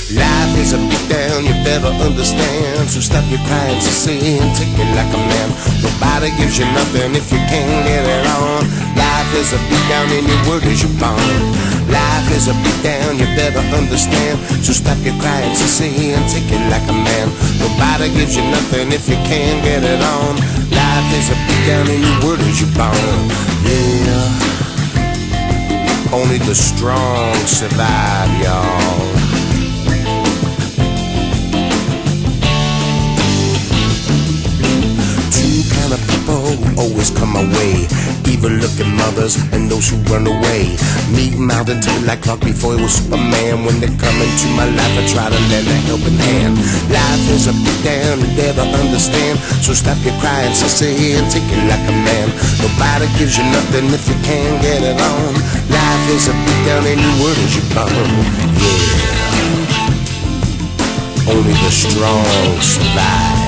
Life is a beatdown, you better understand. So stop your crying, sissy, and take it like a man. Nobody gives you nothing if you can't get it on. Life is a beatdown, and your word is your bond. Life is a beatdown, you better understand. So stop your crying, sissy, and take it like a man. Nobody gives you nothing if you can't get it on. Life is a beatdown, and your word is your bond. Yeah. Only the strong survive, y'all. Two kind of people who always come my way: evil-looking mothers and those who run away. Meet Mountain Top like Clark before he was Superman. When they come into my life, I try to lend a helping hand. Life is a beatdown, you better understand. So stop your crying, sissy, and take it like a man. Nobody gives you nothing if you can't get it on. Life is a beatdown, and your word is your bond. Yeah. Only the strong survive.